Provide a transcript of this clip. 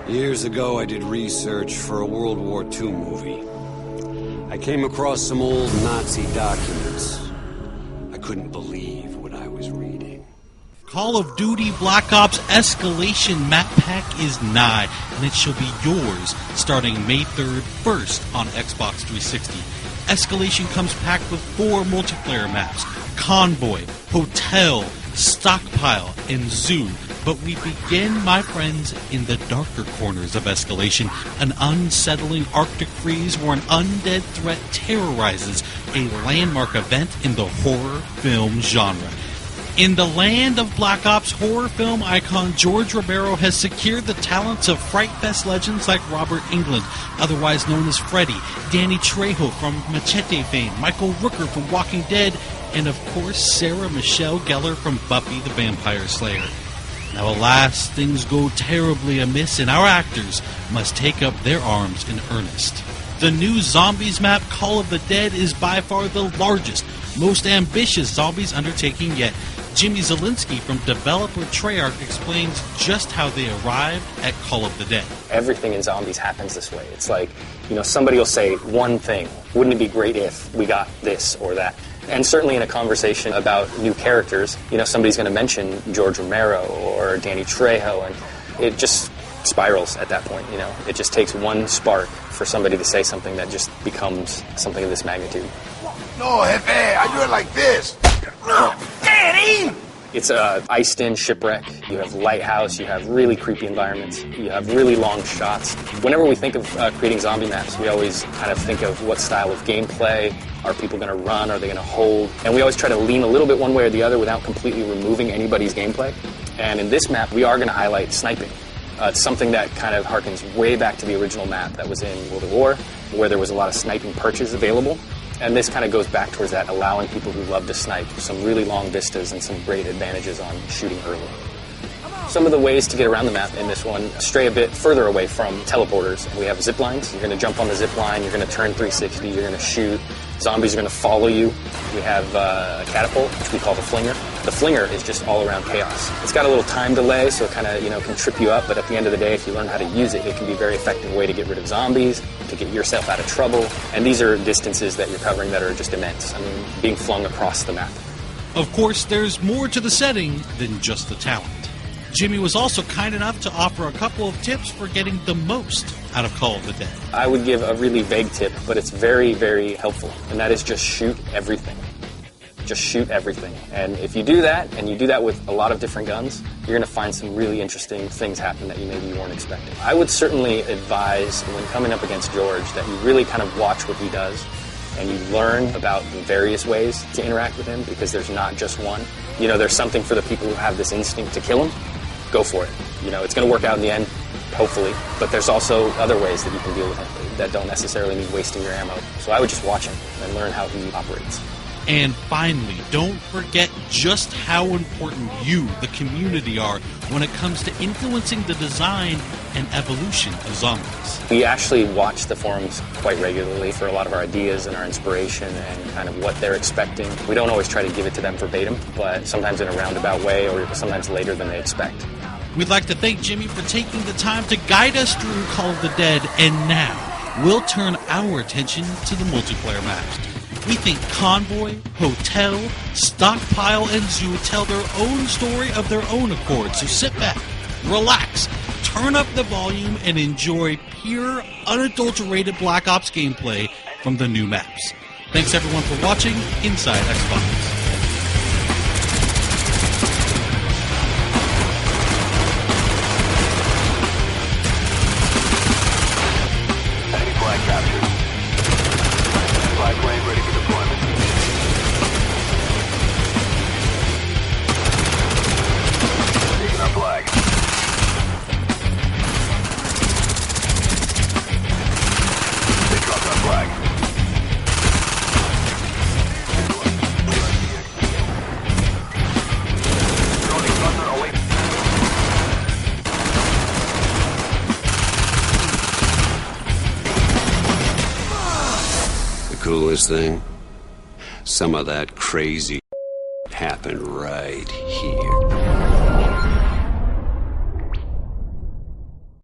Years ago, I did research for a World War II movie. I came across some old Nazi documents. I couldn't believe what I was reading. Call of Duty Black Ops Escalation map pack is nigh, and it shall be yours starting May 3rd, first on Xbox 360. Escalation comes packed with 4 multiplayer maps: Convoy, Hotel, Stockpile, and Zoo. But we begin, my friends, in the darker corners of Escalation, an unsettling Arctic freeze where an undead threat terrorizes a landmark event in the horror film genre. In the land of Black Ops, horror film icon George Romero has secured the talents of Fright Fest legends like Robert Englund, otherwise known as Freddy, Danny Trejo from Machete fame, Michael Rooker from Walking Dead, and of course Sarah Michelle Gellar from Buffy the Vampire Slayer. Now, alas, things go terribly amiss, and our actors must take up their arms in earnest. The new Zombies map, Call of the Dead, is by far the largest, most ambitious Zombies undertaking yet. Jimmy Zielinski from developer Treyarch explains just how they arrived at Call of the Dead. Everything in Zombies happens this way. It's like, somebody will say one thing. Wouldn't it be great if we got this or that? And certainly in a conversation about new characters, somebody's going to mention George Romero or Danny Trejo, and it just spirals at that point. It just takes one spark for somebody to say something that just becomes something of this magnitude. No, Jefe, I do it like this. Daddy! It's a iced-in shipwreck. You have lighthouse. You have really creepy environments. You have really long shots. Whenever we think of creating zombie maps, we always kind of think of what style of gameplay. Are people going to run? Are they going to hold? And we always try to lean a little bit one way or the other without completely removing anybody's gameplay. And in this map, we are going to highlight sniping. It's something that kind of harkens way back to the original map that was in World at War, where there was a lot of sniping perches available. And this kind of goes back towards that, allowing people who love to snipe some really long vistas and some great advantages on shooting early. Some of the ways to get around the map in this one stray a bit further away from teleporters. We have zip lines. You're going to jump on the zip line. You're going to turn 360. You're going to shoot. Zombies are going to follow you. We have a catapult, which we call the flinger. The flinger is just all around chaos. It's got a little time delay, so it kind of can trip you up. But at the end of the day, if you learn how to use it, it can be a very effective way to get rid of zombies, to get yourself out of trouble. And these are distances that you're covering that are just immense. I mean, being flung across the map. Of course, there's more to the setting than just the talent. Jimmy was also kind enough to offer a couple of tips for getting the most out of Call of the Dead. I would give a really vague tip, but it's very, very helpful, and that is just shoot everything. Just shoot everything. And if you do that, and you do that with a lot of different guns, you're going to find some really interesting things happen that you maybe weren't expecting. I would certainly advise, when coming up against George, that you really kind of watch what he does, and you learn about the various ways to interact with him, because there's not just one. There's something for the people who have this instinct to kill him. Go for it. It's going to work out in the end, hopefully, but there's also other ways that you can deal with him that don't necessarily mean wasting your ammo. So I would just watch him and learn how he operates. And finally, don't forget just how important you, the community, are when it comes to influencing the design and evolution of zombies. We actually watch the forums quite regularly for a lot of our ideas and our inspiration and kind of what they're expecting. We don't always try to give it to them verbatim, but sometimes in a roundabout way or sometimes later than they expect. We'd like to thank Jimmy for taking the time to guide us through Call of the Dead, and now we'll turn our attention to the multiplayer maps. We think Convoy, Hotel, Stockpile, and Zoo tell their own story of their own accord, so sit back, relax, turn up the volume, and enjoy pure, unadulterated Black Ops gameplay from the new maps. Thanks everyone for watching Inside Xbox. Coolest thing? Some of that crazy happened right here.